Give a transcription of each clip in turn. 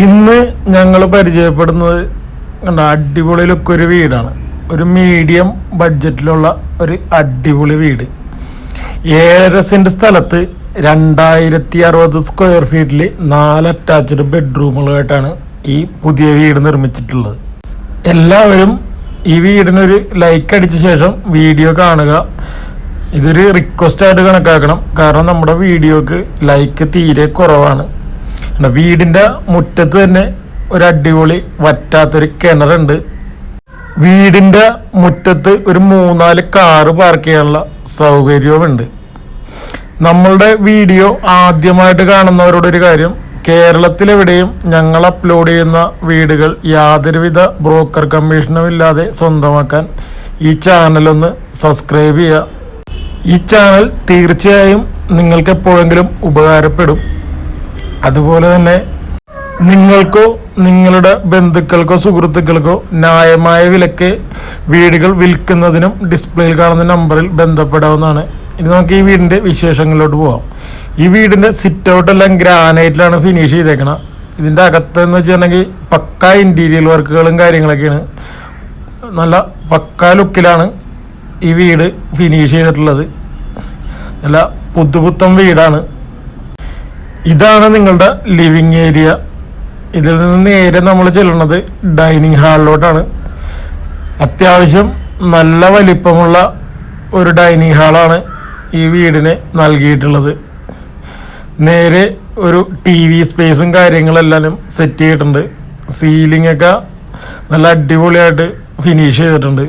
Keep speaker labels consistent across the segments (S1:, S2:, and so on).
S1: ഇന്ന് ഞങ്ങൾ പരിചയപ്പെടുന്നത് അടിപൊളി ലുക്കൊരു വീടാണ്. ഒരു മീഡിയം ബഡ്ജറ്റിലുള്ള ഒരു അടിപൊളി വീട്. 7.5 സെൻറ്റ് സ്ഥലത്ത് 2060 സ്ക്വയർ ഫീറ്റിൽ 4 അറ്റാച്ച്ഡ് ബെഡ്റൂമുകളായിട്ടാണ് ഈ പുതിയ വീട് നിർമ്മിച്ചിട്ടുള്ളത്. എല്ലാവരും ഈ വീടിനൊരു ലൈക്ക് അടിച്ച ശേഷം വീഡിയോ കാണുക. ഇതൊരു റിക്വസ്റ്റായിട്ട് കണക്കാക്കണം, കാരണം നമ്മുടെ വീഡിയോക്ക് ലൈക്ക് തീരെ കുറവാണ്. വീടിൻ്റെ മുറ്റത്ത് തന്നെ ഒരു അടിപൊളി വറ്റാത്തൊരു കിണറുണ്ട്. വീടിൻ്റെ മുറ്റത്ത് ഒരു 3-4 കാറ് പാർക്ക് ചെയ്യാനുള്ള സൗകര്യവുമുണ്ട്. നമ്മളുടെ വീഡിയോ ആദ്യമായിട്ട് കാണുന്നവരോടൊരു കാര്യം, കേരളത്തിലെവിടെയും ഞങ്ങൾ അപ്ലോഡ് ചെയ്യുന്ന വീടുകൾ യാതൊരുവിധ ബ്രോക്കർ കമ്മീഷനും ഇല്ലാതെ സ്വന്തമാക്കാൻ ഈ ചാനലൊന്ന് സബ്സ്ക്രൈബ് ചെയ്യുക. ഈ ചാനൽ തീർച്ചയായും നിങ്ങൾക്ക് എപ്പോഴെങ്കിലും ഉപകാരപ്പെടും. അതുപോലെ തന്നെ നിങ്ങൾക്കോ നിങ്ങളുടെ ബന്ധുക്കൾക്കോ സുഹൃത്തുക്കൾക്കോ ന്യായമായ വിലക്ക് വീടുകൾ വിൽക്കുന്നതിനും ഡിസ്പ്ലേയിൽ കാണുന്ന നമ്പറിൽ ബന്ധപ്പെടാവുന്നതാണ്. ഇനി നമുക്ക് ഈ വീടിൻ്റെ വിശേഷങ്ങളിലോട്ട് പോകാം. ഈ വീടിൻ്റെ സിറ്റ് ഔട്ടെല്ലാം ഗ്രാനൈറ്റിലാണ് ഫിനിഷ് ചെയ്തേക്കണം. ഇതിൻ്റെ അകത്തെന്ന് വെച്ചിട്ടുണ്ടെങ്കിൽ പക്ക ഇൻറ്റീരിയൽ വർക്കുകളും കാര്യങ്ങളൊക്കെയാണ്. നല്ല പക്ക ലുക്കിലാണ് ഈ വീട് ഫിനിഷ് ചെയ്തിട്ടുള്ളത്. നല്ല പുതുപുത്തൻ വീടാണ്. ഇതാണ് നിങ്ങളുടെ ലിവിങ് ഏരിയ. ഇതിൽ നിന്ന് നേരെ നമ്മൾ ചെല്ലുന്നത് ഡൈനിങ് ഹാളിലോട്ടാണ്. അത്യാവശ്യം നല്ല വലിപ്പമുള്ള ഒരു ഡൈനിങ് ഹാളാണ് ഈ വീടിന് നൽകിയിട്ടുള്ളത്. നേരെ ഒരു TV സ്പേസും കാര്യങ്ങളെല്ലാം സെറ്റ് ചെയ്തിട്ടുണ്ട്. സീലിംഗ് ഒക്കെ നല്ല അടിപൊളിയായിട്ട് ഫിനിഷ് ചെയ്തിട്ടുണ്ട്.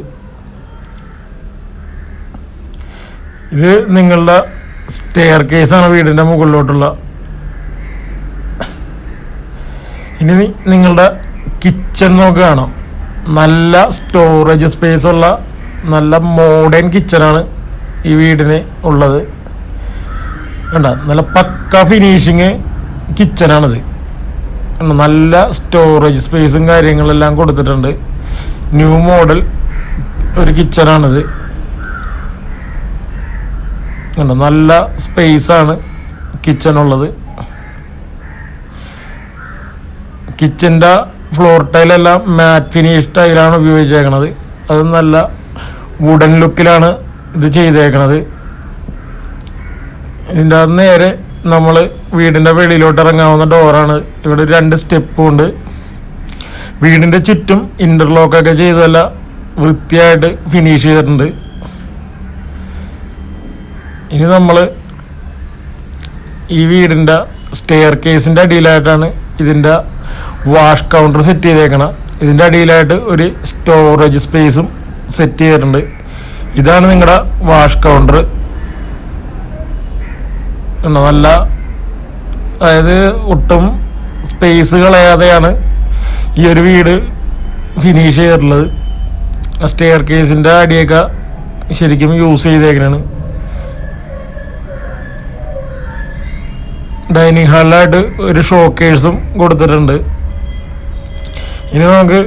S1: ഇത് നിങ്ങളുടെ സ്റ്റെയർ കേസാണ് വീടിൻ്റെ മുകളിലോട്ടുള്ള. ഇനി നിങ്ങളുടെ കിച്ചൺ നോക്കി കാണാം. നല്ല സ്റ്റോറേജ് സ്പേസ് ഉള്ള നല്ല മോഡേൺ കിച്ചണാണ് ഈ വീടിന് ഉള്ളത്. കണ്ട, നല്ല പക്ക ഫിനിഷിങ് കിച്ചണാണിത്. നല്ല സ്റ്റോറേജ് സ്പേസും കാര്യങ്ങളെല്ലാം കൊടുത്തിട്ടുണ്ട്. ന്യൂ മോഡൽ ഒരു കിച്ചണാണിത്. കണ്ട, നല്ല സ്പേസാണ് കിച്ചണുള്ളത്. കിച്ചൻ്റെ ഫ്ലോർ ടൈലെല്ലാം മാറ്റ് ഫിനിഷ് ടൈലാണ് ഉപയോഗിച്ചേക്കണത്. അത് നല്ല വുഡൻ ലുക്കിലാണ് ഇത് ചെയ്തേക്കണത്. ഇതിൻ്റെ നേരെ നമ്മൾ വീടിൻ്റെ വെളിയിലോട്ട് ഇറങ്ങാവുന്ന ഡോറാണ്. ഇവിടെ 2 സ്റ്റെപ്പും ഉണ്ട്. വീടിൻ്റെ ചുറ്റും ഇൻ്റർലോക്കൊക്കെ ചെയ്തല്ല വൃത്തിയായിട്ട് ഫിനിഷ് ചെയ്തിട്ടുണ്ട്. ഇനി നമ്മൾ ഈ വീടിൻ്റെ സ്റ്റെയർ കേസിൻ്റെ അടിയിലായിട്ടാണ് ഇതിൻ്റെ വാഷ് കൗണ്ടർ സെറ്റ് ചെയ്തേക്കണം. ഇതിൻ്റെ അടിയിലായിട്ട് ഒരു സ്റ്റോറേജ് സ്പേസും സെറ്റ് ചെയ്തിട്ടുണ്ട്. ഇതാണ് നിങ്ങളുടെ വാഷ് കൗണ്ടർ. നല്ല, അതായത് ഒട്ടും സ്പേസ് കളയാതെയാണ് ഈ ഒരു വീട് ഫിനിഷ് ചെയ്തിട്ടുള്ളത്. സ്റ്റെയർ കേസിൻ്റെ അടിയൊക്കെ ശരിക്കും യൂസ് ചെയ്തേക്കാനാണ്. ഡൈനിങ് ഹാളിലായിട്ട് ഒരു ഷോക്കേഴ്സും കൊടുത്തിട്ടുണ്ട്. ഇനി നമുക്ക്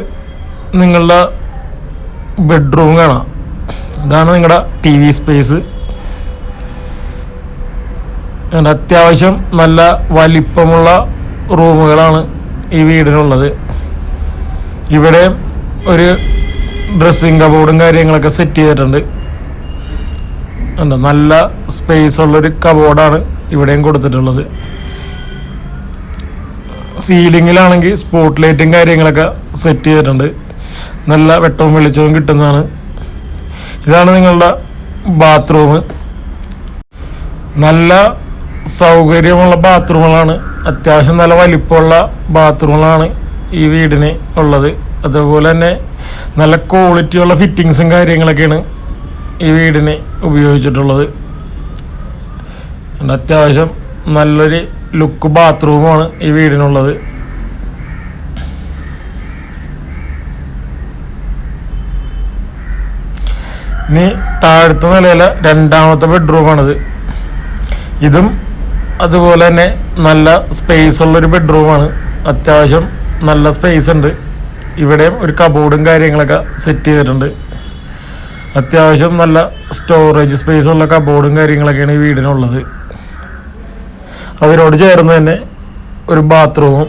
S1: നിങ്ങളുടെ ബെഡ്റൂം കാണാം. ഇതാണ് നിങ്ങളുടെ TV സ്പേസ്. അത്യാവശ്യം നല്ല വലിപ്പമുള്ള റൂമുകളാണ് ഈ വീടിനുള്ളത്. ഇവിടെ ഒരു ഡ്രസ്സിങ് കബോർഡും കാര്യങ്ങളൊക്കെ സെറ്റ് ചെയ്തിട്ടുണ്ട്. നല്ല സ്പേസ് ഉള്ളൊരു കബോർഡാണ് ഇവിടെയും കൊടുത്തിട്ടുള്ളത്. സീലിങ്ങിലാണെങ്കിൽ സ്പോട്ട് ലൈറ്റും കാര്യങ്ങളൊക്കെ സെറ്റ് ചെയ്തിട്ടുണ്ട്. നല്ല വെട്ടവും വെളിച്ചവും കിട്ടുന്നതാണ്. ഇതാണ് നിങ്ങളുടെ ബാത്റൂം. നല്ല സൗകര്യമുള്ള ബാത്റൂമുകളാണ്. അത്യാവശ്യം നല്ല വലിപ്പമുള്ള ബാത്റൂമുകളാണ് ഈ വീടിന് ഉള്ളത്. അതുപോലെ തന്നെ നല്ല ക്വാളിറ്റിയുള്ള ഫിറ്റിങ്സും കാര്യങ്ങളൊക്കെയാണ് ഈ വീടിന് ഉപയോഗിച്ചിട്ടുള്ളത്. അത്യാവശ്യം നല്ലൊരു ലുക്ക് ബാത്റൂമാണ് ഈ വീടിനുള്ളത്. ഇനി താഴത്തെ നിലയിലെ 2ാമത്തെ ബെഡ്റൂമാണിത്. ഇതും അതുപോലെ തന്നെ നല്ല സ്പേസ് ഉള്ളൊരു ബെഡ്റൂമാണ്. അത്യാവശ്യം നല്ല സ്പേസ് ഉണ്ട്. ഇവിടെയും ഒരു കബോർഡും കാര്യങ്ങളൊക്കെ സെറ്റ് ചെയ്തിട്ടുണ്ട്. അത്യാവശ്യം നല്ല സ്റ്റോറേജ് സ്പേസ് ഉള്ള കബോർഡും കാര്യങ്ങളൊക്കെയാണ് ഈ വീടിനുള്ളത്. അതിനോട് ചേർന്ന് തന്നെ ഒരു ബാത്റൂമും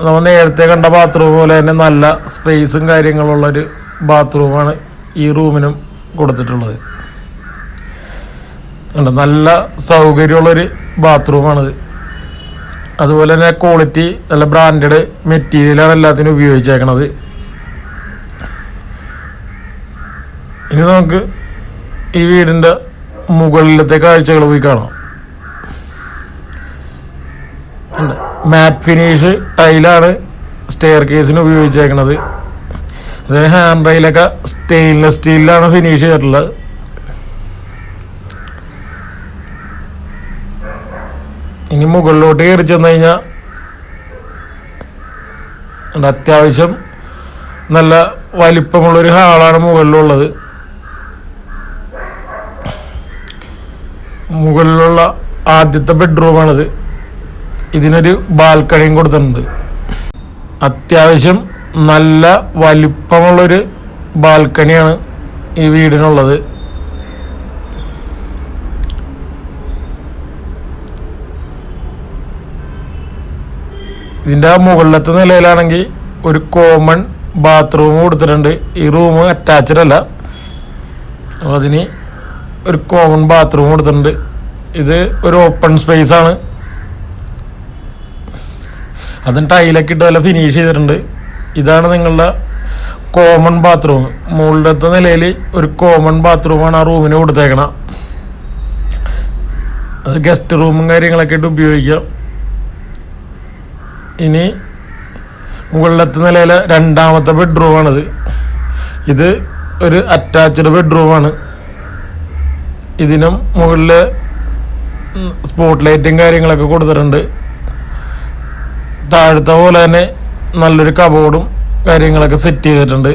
S1: നമ്മൾ നേരത്തെ കണ്ട ബാത്റൂം പോലെ തന്നെ നല്ല സ്പേസും കാര്യങ്ങളുള്ളൊരു ബാത്റൂമാണ് ഈ റൂമിനും കൊടുത്തിട്ടുള്ളത്. നല്ല സൗകര്യമുള്ളൊരു ബാത്റൂമാണിത്. അതുപോലെ തന്നെ ക്വാളിറ്റി നല്ല ബ്രാൻഡഡ് മെറ്റീരിയലാണ് എല്ലാത്തിനും ഉപയോഗിച്ചേക്കണത്. ഇനി നമുക്ക് ഈ വീടിൻ്റെ മുകളിലത്തെ കാഴ്ചകൾ പോയി കാണാം. മാറ്റ് ഫിനിഷ് ടൈലാണ് സ്റ്റെയർ കേസിന് ഉപയോഗിച്ചേക്കണത്. അതായത് ഹാൻഡ് റെയിലൊക്കെ സ്റ്റെയിൻലെസ് സ്റ്റീലിലാണ് ഫിനിഷ് ചെയ്തിട്ടുള്ളത്. ഇനി മുകളിലോട്ട് കയറി ചെന്ന് കഴിഞ്ഞാൽ അത്യാവശ്യം നല്ല വലിപ്പമുള്ളൊരു ഹാളാണ് മുകളിലുള്ളത്. മുകളിലുള്ള ആദ്യത്തെ ബെഡ്റൂമാണിത്. ഇതിനൊരു ബാൽക്കണിയും കൊടുത്തിട്ടുണ്ട്. അത്യാവശ്യം നല്ല വലിപ്പമുള്ളൊരു ബാൽക്കണിയാണ് ഈ വീടിനുള്ളത്. ഇതിൻ്റെ മുകളിലത്തെ നിലയിലാണെങ്കിൽ ഒരു കോമൺ ബാത്റൂം കൊടുത്തിട്ടുണ്ട്. ഈ റൂം അറ്റാച്ച്ഡ് അല്ല, അപ്പോൾ അതിന് ഒരു കോമൺ ബാത്റൂം കൊടുത്തിട്ടുണ്ട്. ഇത് ഒരു ഓപ്പൺ സ്പേസ് ആണ്. അതും ടൈലൊക്കെ ഇട്ട് നല്ല ഫിനിഷ് ചെയ്തിട്ടുണ്ട്. ഇതാണ് നിങ്ങളുടെ കോമൺ ബാത്റൂം. മുകളിലത്തെ നിലയിൽ ഒരു കോമൺ ബാത്റൂമാണ് ആ റൂമിന് കൊടുത്തേക്കണം. അത് ഗസ്റ്റ് റൂമും കാര്യങ്ങളൊക്കെ ഇട്ട് ഉപയോഗിക്കാം. ഇനി മുകളിലത്തെ നിലയിലെ രണ്ടാമത്തെ ബെഡ്റൂമാണിത്. ഇത് ഒരു അറ്റാച്ച്ഡ് ബെഡ്റൂമാണ്. ഇതിനും മുകളിൽ സ്പോട്ട് ലൈറ്റും കാര്യങ്ങളൊക്കെ കൊടുത്തിട്ടുണ്ട്. താഴത്തെ പോലെ തന്നെ നല്ലൊരു കബോർഡും കാര്യങ്ങളൊക്കെ സെറ്റ് ചെയ്തിട്ടുണ്ട്.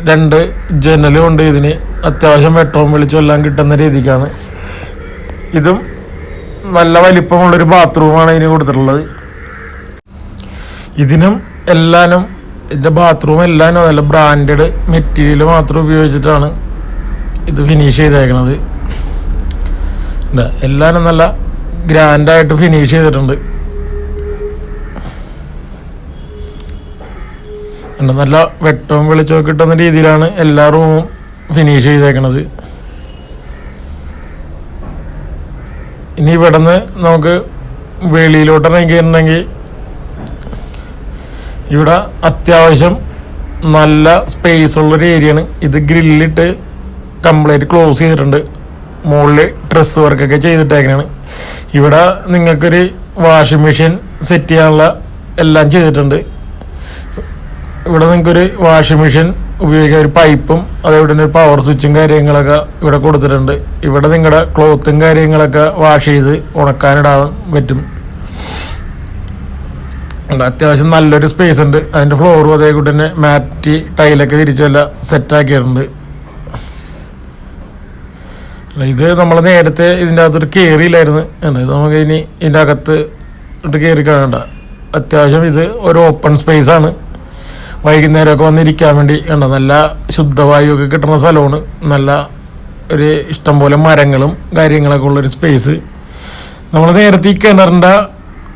S1: 2 ജനലും ഉണ്ട്. ഇതിന് അത്യാവശ്യം വെട്ടവും വെളിച്ചവും എല്ലാം കിട്ടുന്ന രീതിക്കാണ്. ഇതും നല്ല വലിപ്പമുള്ളൊരു ബാത്റൂമാണ് ഇതിന് കൊടുത്തിട്ടുള്ളത്. ഇതിനും എല്ലാനും ഇതിൻ്റെ ബാത്റൂം എല്ലാനും നല്ല ബ്രാൻഡഡ് മെറ്റീരിയൽ മാത്രം ഉപയോഗിച്ചിട്ടാണ് ഇത് ഫിനിഷ് ചെയ്തേക്കണത്. എല്ലാനും നല്ല ഗ്രാൻഡായിട്ട് ഫിനിഷ് ചെയ്തിട്ടുണ്ട്. നല്ല വെട്ടവും വെളിച്ചവും കിട്ടുന്ന രീതിയിലാണ് എല്ലാ റൂമും ഫിനിഷ് ചെയ്തേക്കണത്. ഇനി ഇവിടെ നിന്ന് നമുക്ക് വെളിയിലോട്ട് ഇറങ്ങിയിട്ടുണ്ടെങ്കിൽ ഇവിടെ അത്യാവശ്യം നല്ല സ്പേസ് ഉള്ളൊരു ഏരിയയാണ്. ഇത് ഗ്രില്ലിട്ട് കംപ്ലീറ്റ് ക്ലോസ് ചെയ്തിട്ടുണ്ട്. മുകളിൽ ഡ്രസ് വർക്കൊക്കെ ചെയ്തിട്ടേക്കണാണ്. ഇവിടെ നിങ്ങൾക്കൊരു വാഷിംഗ് മെഷീൻ സെറ്റ് ചെയ്യാനുള്ള എല്ലാം ചെയ്തിട്ടുണ്ട്. ഇവിടെ നിങ്ങൾക്കൊരു വാഷിംഗ് മെഷീൻ ഉപയോഗിക്കാൻ ഒരു പൈപ്പും അതേപോലെ തന്നെ ഒരു പവർ സ്വിച്ചും കാര്യങ്ങളൊക്കെ ഇവിടെ കൊടുത്തിട്ടുണ്ട്. ഇവിടെ നിങ്ങളുടെ ക്ലോത്തും കാര്യങ്ങളൊക്കെ വാഷ് ചെയ്ത് ഉണക്കാനിടാൻ പറ്റും. അത്യാവശ്യം നല്ലൊരു സ്പേസ് ഉണ്ട്. അതിൻ്റെ ഫ്ലോറും അതേകൂട്ട് തന്നെ മാറ്റ് ടൈലൊക്കെ തിരിച്ചെല്ലാം സെറ്റാക്കിയിട്ടുണ്ട്. ഇത് നമ്മൾ നേരത്തെ ഇതിൻ്റെ അകത്തൊരു കയറിയില്ലായിരുന്നു. ഇത് നമുക്ക് ഇനി ഇതിൻ്റെ അകത്ത് ഇട്ട് കയറി കാണണ്ട. അത്യാവശ്യം ഇത് ഒരു ഓപ്പൺ സ്പേസ് ആണ്. വൈകുന്നേരമൊക്കെ വന്നിരിക്കാൻ വേണ്ടി നല്ല ശുദ്ധവായുവൊക്കെ കിട്ടുന്ന സ്ഥലമാണ്. നല്ല ഒരു ഇഷ്ടം പോലെ മരങ്ങളും കാര്യങ്ങളൊക്കെ ഉള്ളൊരു സ്പേസ്. നമ്മൾ നേരത്തെ ഈ കിണറിൻ്റെ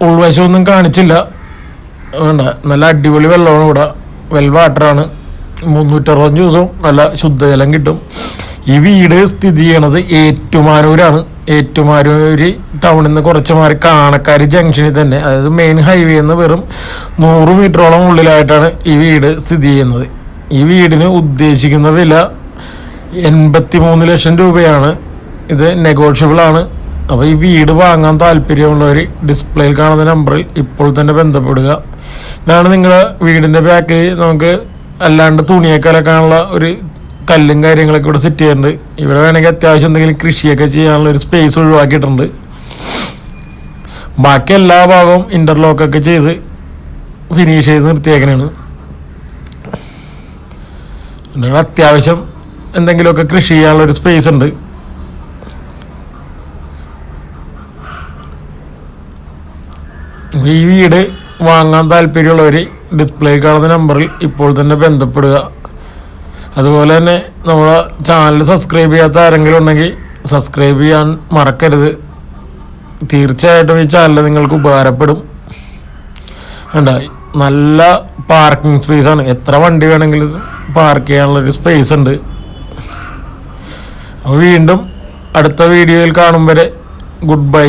S1: ഉൾവശമൊന്നും കാണിച്ചില്ല. നല്ല അടിപൊളി വെള്ളമാണ് ഇവിടെ. വെൽ വാട്ടറാണ്. 360 ദിവസവും നല്ല ശുദ്ധജലം കിട്ടും. ഈ വീട് സ്ഥിതി ചെയ്യണത് ഏറ്റുമാനൂരാണ്. ഏറ്റുമാനൂര് ടൗണിൽ നിന്ന് കുറച്ച് മാറി കണക്കാരി ജംഗ്ഷനിൽ തന്നെ, അതായത് മെയിൻ ഹൈവേ നിന്ന് വെറും 100 മീറ്ററോളം ഉള്ളിലായിട്ടാണ് ഈ വീട് സ്ഥിതി ചെയ്യുന്നത്. ഈ വീടിന് ഉദ്ദേശിക്കുന്ന വില 83 ലക്ഷം രൂപയാണ്. ഇത് നെഗോഷ്യബിൾ ആണ്. അപ്പോൾ ഈ വീട് വാങ്ങാൻ താല്പര്യമുള്ളവർ ഡിസ്പ്ലേയിൽ കാണുന്ന നമ്പറിൽ ഇപ്പോൾ തന്നെ ബന്ധപ്പെടുക. ഇതാണ് നിങ്ങളുടെ വീടിൻ്റെ ബാക്കിൽ നമുക്ക് അല്ലാണ്ട് തുണിയൊക്കെ അലക്കാനുള്ള ഒരു കല്ലും കാര്യങ്ങളൊക്കെ ഇവിടെ സെറ്റ് ചെയ്യുന്നുണ്ട്. ഇവിടെ വേണമെങ്കിൽ അത്യാവശ്യം എന്തെങ്കിലും കൃഷിയൊക്കെ ചെയ്യാനുള്ള ഒരു സ്പേസ് ഒഴിവാക്കിയിട്ടുണ്ട്. ബാക്കി എല്ലാ ഭാഗവും ഇൻ്റർലോക്കൊക്കെ ചെയ്ത് ഫിനിഷ് ചെയ്ത് നിർത്തിയേക്കണാണ്. അത്യാവശ്യം എന്തെങ്കിലുമൊക്കെ കൃഷി ചെയ്യാനുള്ളൊരു സ്പേസ് ഉണ്ട്. ഈ വീട് വാങ്ങാൻ താല്പര്യമുള്ളവർ ഡിസ്പ്ലേ കാണുന്ന നമ്പറിൽ ഇപ്പോൾ തന്നെ ബന്ധപ്പെടുക. അതുപോലെ തന്നെ നമ്മളെ ചാനൽ സബ്സ്ക്രൈബ് ചെയ്യാത്ത ആരെങ്കിലും ഉണ്ടെങ്കിൽ സബ്സ്ക്രൈബ് ചെയ്യാൻ മറക്കരുത്. തീർച്ചയായിട്ടും ഈ ചാനൽ നിങ്ങൾക്ക് ഉപകാരപ്പെടും. ഉണ്ട്. നല്ല പാർക്കിംഗ് സ്പേസ് ആണ്. എത്ര വണ്ടി വേണമെങ്കിലും പാർക്ക് ചെയ്യാനുള്ളൊരു സ്പേസ് ഉണ്ട്. അപ്പോൾ വീണ്ടും അടുത്ത വീഡിയോയിൽ കാണും വരെ ഗുഡ് ബൈ.